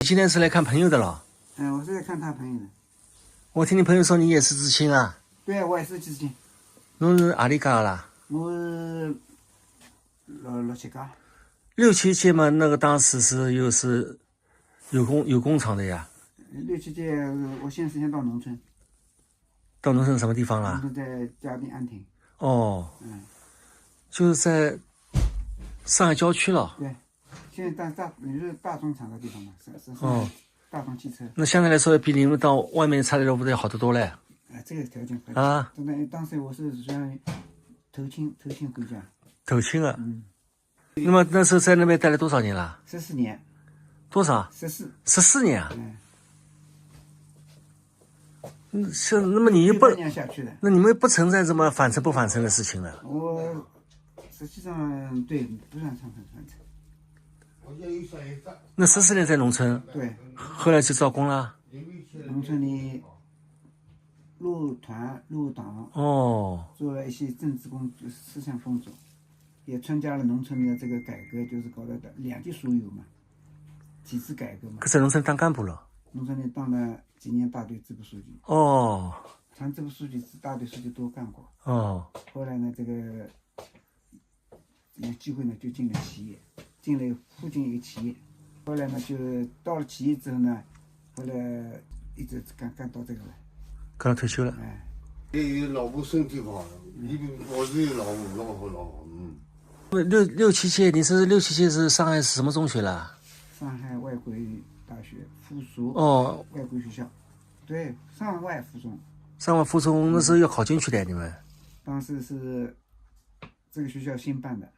今天是来看朋友的了。我是来看他朋友的。我听你朋友说你也是知青啊？对，我也是知青。侬是哪里家的啦？我是六七家。六七届嘛，那个当时是有工厂的呀。六七届，我现在是先到农村。到农村什么地方啦？农村在嘉定安亭。哦。就是在上海郊区了。对，现在你是大中厂的地方嘛？是大众汽车。那相对来说比你们到外面差的不得要好得多嘞。这个条件可以啊。当时我是属于投亲回家。投亲啊。那么那时候在那边待了多少年了？14年。多少？14年啊。是，那么你又不，那你们不存在什么反城不反城的事情了？我实际上对不算反城。那14年在农村，对，后来就招工了。农村里入团入党，做了一些政治工作、思想工作，也参加了农村的这个改革，就是搞的两级输有嘛，体制改革嘛。可在农村当干部了？农村里当了几年大队支部书记。当支部书记、大队书记都干过。后来呢，这个有机会呢，就进了企业，进了附近一个企业。后来呢，就到了企业之后呢，后来一直干到这个了，干到退休了。老婆身体好，我是老好。六七届，你是六七届是上海是什么中学了？上海外国语大学附属外国学校，对，上外附中。上外附中那时候要考进去的，你们？当时是这个学校新办的，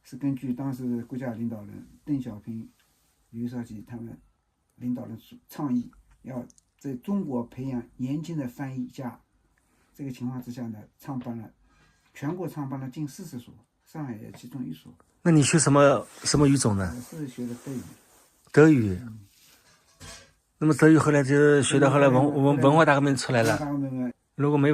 是根据当时国家领导人邓小平、刘少奇他们领导人倡议，要在中国培养年轻的翻译家。这个情况之下呢，全国创办了近40所，上海也其中一所。那你学什么语种呢？我是学的德语。德语。那么德语后来就学到后来文化大革命出来了。如果没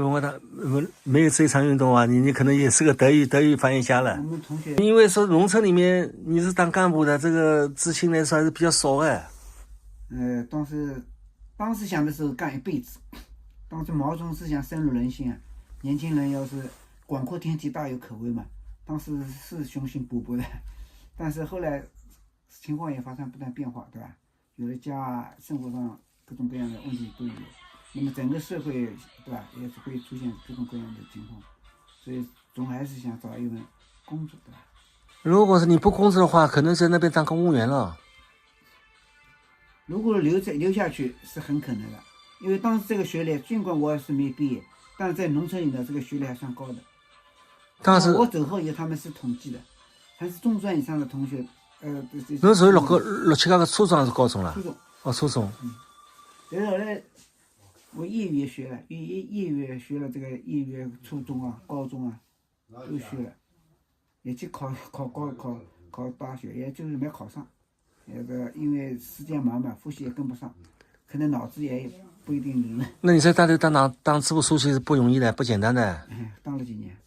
没有这一场运动啊，你可能也是个德语翻译家了。我们同学因为说农村里面你是当干部的，这个知青来说还是比较少哎。当时想的是干一辈子，当时毛泽东思想深入人心啊，年轻人要是广阔天地大有可为嘛，当时是雄心勃勃的，但是后来情况也发生不断变化，对吧？有的家生活上各种各样的问题都有，那么整个社会，对吧，也是会出现各种各样的情况，所以总还是想找一份工作，对吧？如果是你不工作的话，可能在那边当公务员了。如果留下去是很可能的，因为当时这个学历，尽管我是没毕业，但是在农村里的这个学历还算高的。当时我走后以后，他们是统计的，还是中专以上的同学。那时候六七家的初中还是高中了？初中。初中。然后呢，我业余也学了，业余学了这个业余初中啊、高中啊都学了，也去考高考大学，也就是没考上。因为时间忙嘛，复习也跟不上，可能脑子也不一定灵了。那你在大队当支部书记是不容易的，不简单的。当了几年，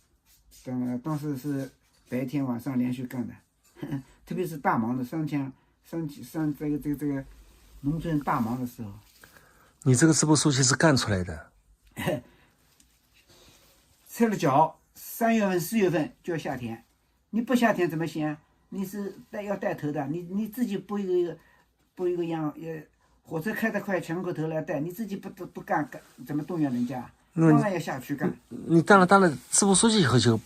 当时是白天晚上连续干的。特别是大忙的上这个农村大忙的时候，你这个支部书记是干出来的。撤了脚，3月份4月份就要下田，你不下田怎么行？你是要带头的，你自己布一个样，火车开得快，全过头来带，你自己不干，怎么动员人家？当然要下去干。你当了支部书记以后就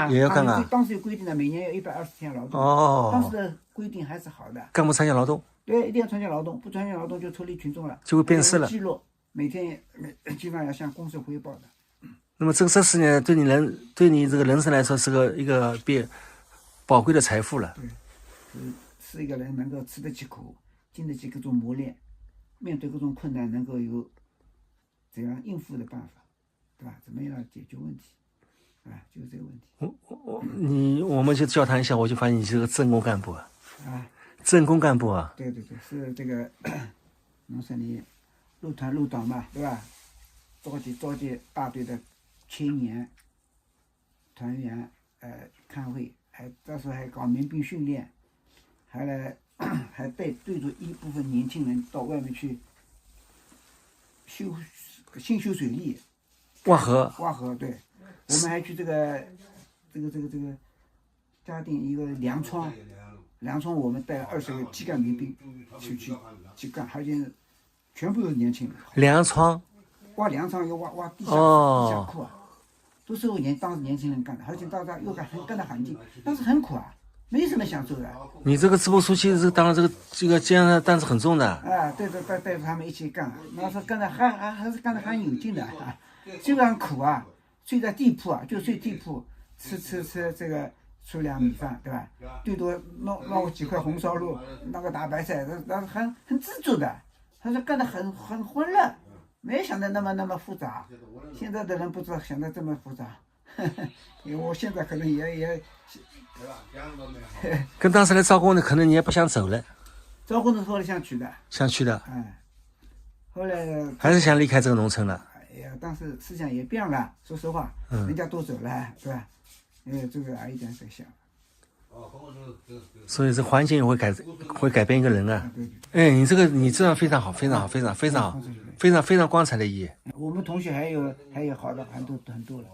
也要干啊。当时有规定的，每年要120天劳动。当时的规定还是好的。干部参加劳动。对，一定要参加劳动，不参加劳动就脱离群众了，就会变质了。记录每天基本上要向公社汇报的。那么这10年对你这个人生来说是一个宝贵的财富了。对，是一个人能够吃得起苦，经得起各种磨练，面对各种困难能够有怎样应付的办法，对吧？怎么样解决问题，就是这个问题。我们就交谈一下，我就发现你是个政工干部啊。政工干部啊。对，是这个农村里入团入党嘛，对吧？召集大队的青年团员看会，到时候还搞民兵训练，还来还对着一部分年轻人到外面去新修水利、挖河，对，我们还去这个嘉定一个粮仓，我们带了20个基干民兵去干，而且全部都是年轻人。粮仓，挖粮仓要挖地下库啊，都是当时年轻人干的，而且到又干得很紧，但是很苦啊，没什么享受的。你这个支部书记当然这个肩上的担子很重的。啊，带着他们一起干，那是干得还是干得很有劲的啊，虽然苦啊，睡在地铺啊，就睡地铺，吃这个粗粮米饭，对吧？最多弄几块红烧肉，弄个大白菜，那是很知足的。他说干得很欢乐，没想到那么复杂。现在的人不知道想得这么复杂，我现在可能也跟当时来招工的，可能你也不想走了，招工的时候想去的，哎，后来还是想离开这个农村了。哎呀，但是思想也变了，说实话，人家都走了，对吧？这个还一点在想。所以这环境会改变一个人啊。哎，你这样非常好，非常好，非常好，非常光彩的一页。我们同学还有好的很多了。